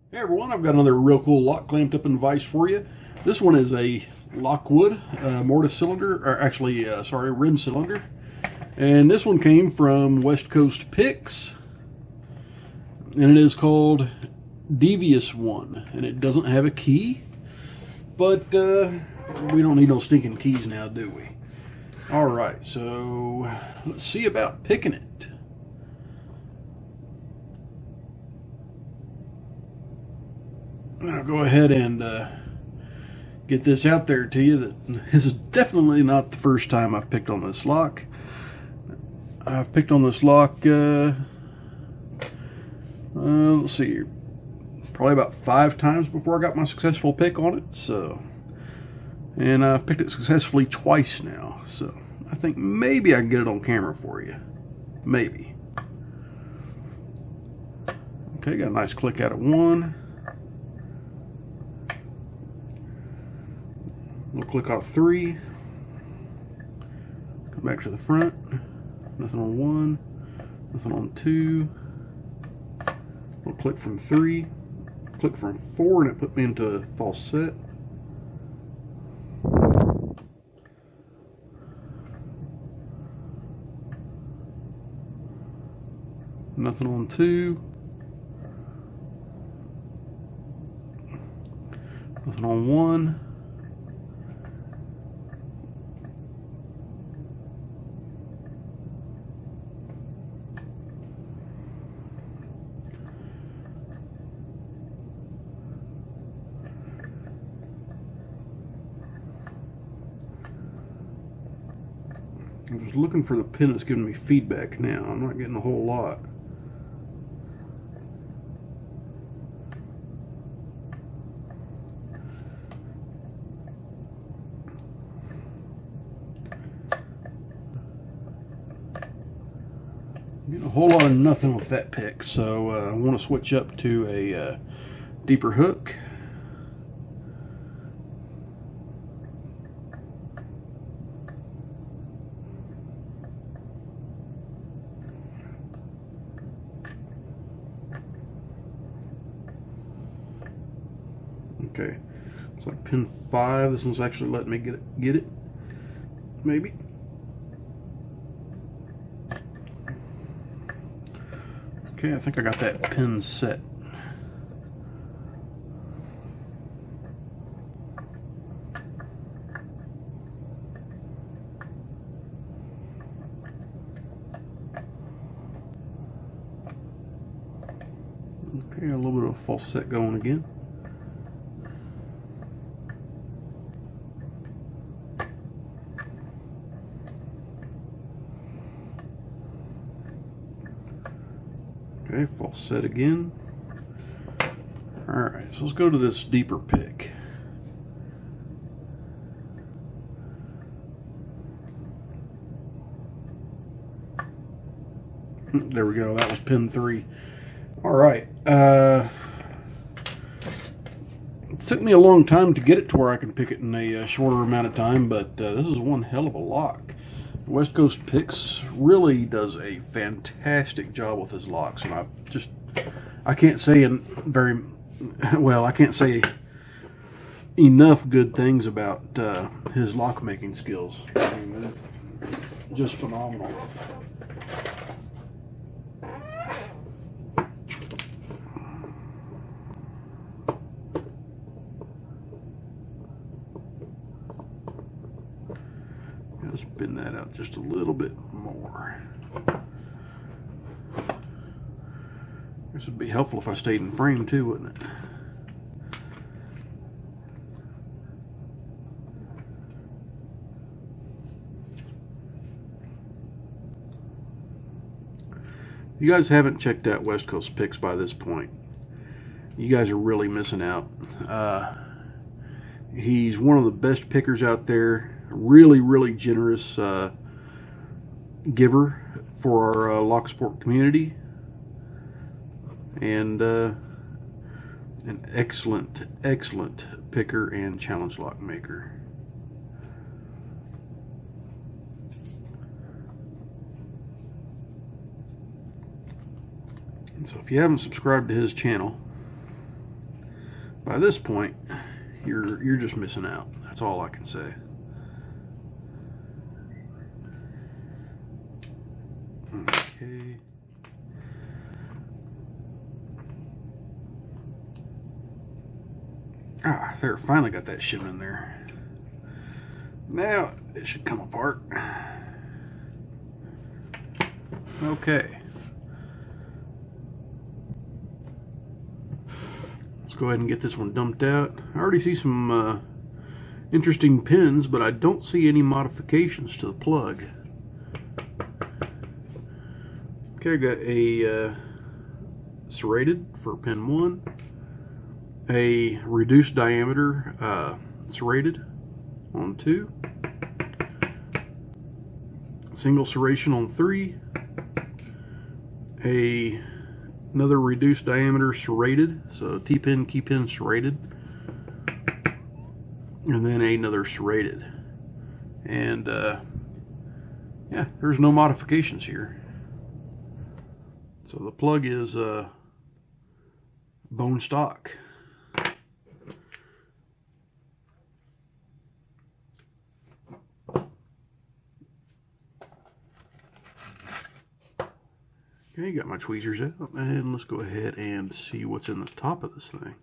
Hey everyone, I've got another real cool lock clamped up in vise for you. This one is a Lockwood mortise cylinder, or actually, rim cylinder. And this one came from West Coast Picks. And it is called Devious one. And it doesn't have a key. But we don't need no stinking keys now, do we? Alright, so let's see about picking it. I'll go ahead and get this out there to you that this is definitely not the first time I've picked on this lock. I've picked on this lock, let's see, probably about 5 times before I got my successful pick on it. So, and I've picked it successfully twice now. So I think maybe I can get it on camera for you. Maybe. Okay, got a nice click out of 1. We'll click out 3. Come back to the front. Nothing on 1. Nothing on 2. We'll click from 3. Click from 4, and it put me into a false set. Nothing on 2. Nothing on 1. I'm just looking for the pin that's giving me feedback now. I'm not getting a whole lot. I'm getting a whole lot of nothing with that pick, so I want to switch up to a deeper hook. Okay, it's like pin 5. This one's actually letting me get it. Maybe. Okay, I think I got that pin set. Okay, a little bit of a false set going again. Okay, false set again. Alright, so let's go to this deeper pick. There we go, that was pin 3. Alright, it took me a long time to get it to where I can pick it in a shorter amount of time, but this is one hell of a lock. West Coast Picks really does a fantastic job with his locks, and I can't say I can't say enough good things about his lock making skills. I mean, just phenomenal. Spin that out just a little bit more. This would be helpful if I stayed in frame too, wouldn't it? If you guys haven't checked out West Coast Picks by this point, you guys are really missing out. He's one of the best pickers out there. Really generous giver for our Locksport community, and an excellent picker and challenge lock maker. And so if you haven't subscribed to his channel, By this point, you're just missing out. That's all I can say. Okay. Ah, there, finally got that shim in there. Now it should come apart. Okay. Let's go ahead and get this one dumped out. I already see some interesting pins, but I don't see any modifications to the plug. Okay, I got a serrated for pin 1, a reduced diameter serrated on 2, single serration on 3, another reduced diameter serrated, so T-pin, key-pin serrated, and then another serrated. And yeah, there's no modifications here. So the plug is bone stock. Okay, got my tweezers out, and let's go ahead and see what's in the top of this thing.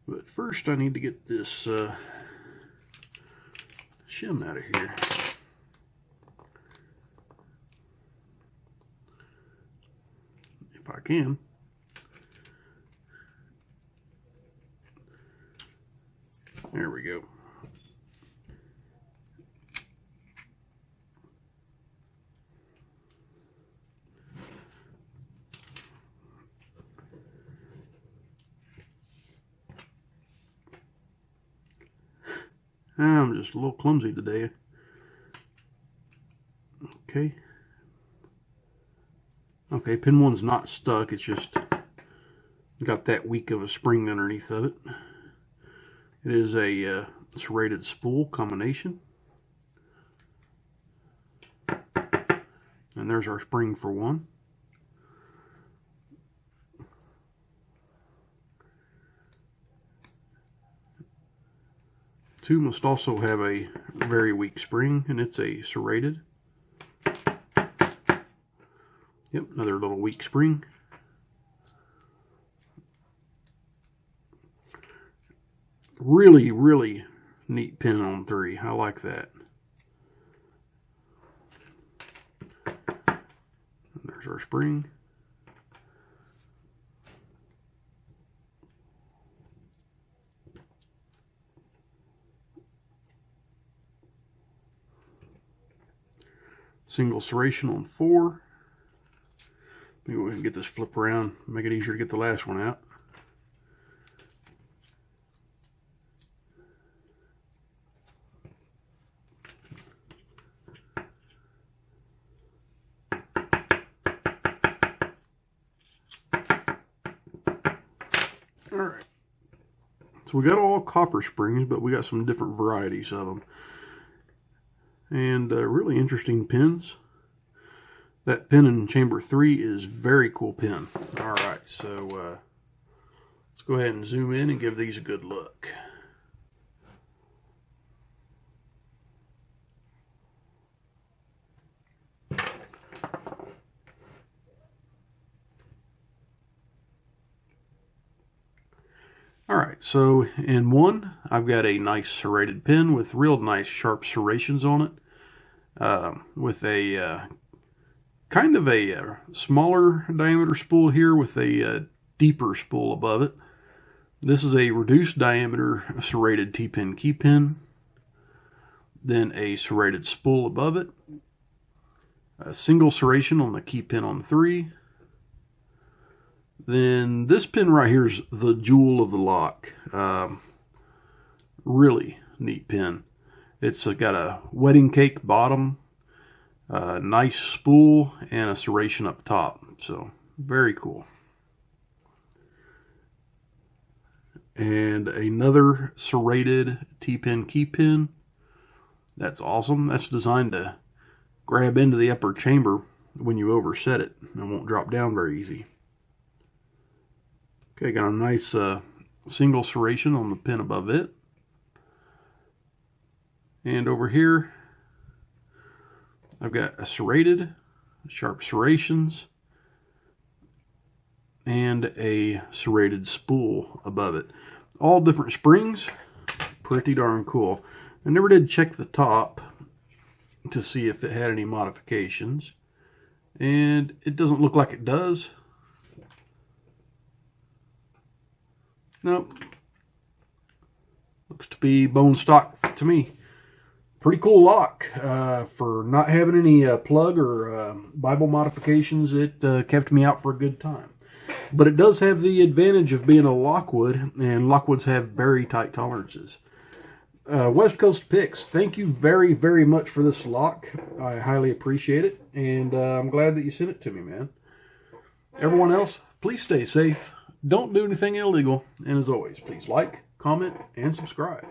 But first I need to get this shim out of here. If I can. There we go. I'm just a little clumsy today. Okay. Okay, pin 1's not stuck, it's just got that weak of a spring underneath of it. It is a serrated spool combination. And there's our spring for 1. Two must also have a very weak spring, and it's a serrated. Yep, another little weak spring. Really, really neat pin on 3. I like that. And there's our spring. Single serration on 4. Let me go ahead and get this flip around, make it easier to get the last one out. Alright. So we got all copper springs, but we got some different varieties of them. And really interesting pins. That pin in chamber 3 is very cool pin. Alright, so let's go ahead and zoom in and give these a good look. Alright, so in 1, I've got a nice serrated pin with real nice sharp serrations on it. With a kind of a smaller diameter spool here with a deeper spool above it. This is a reduced diameter serrated T-pin key pin. Then a serrated spool above it. A single serration on the key pin on 3. Then this pin right here is the jewel of the lock. Really neat pin. It's got a wedding cake bottom, a nice spool, and a serration up top. So, very cool. And another serrated T-pin key pin. That's awesome. That's designed to grab into the upper chamber when you overset it. It won't drop down very easy. Okay, got a nice single serration on the pin above it. And over here, I've got a serrated, sharp serrations, and a serrated spool above it. All different springs, pretty darn cool. I never did check the top to see if it had any modifications, and it doesn't look like it does. Nope. Looks to be bone stock to me. Pretty cool lock. For not having any plug or Bible modifications, it kept me out for a good time. But it does have the advantage of being a Lockwood, and Lockwoods have very tight tolerances. West Coast Picks, thank you very, very much for this lock. I highly appreciate it, and I'm glad that you sent it to me, man. Everyone else, please stay safe. Don't do anything illegal. And as always, please like, comment, and subscribe.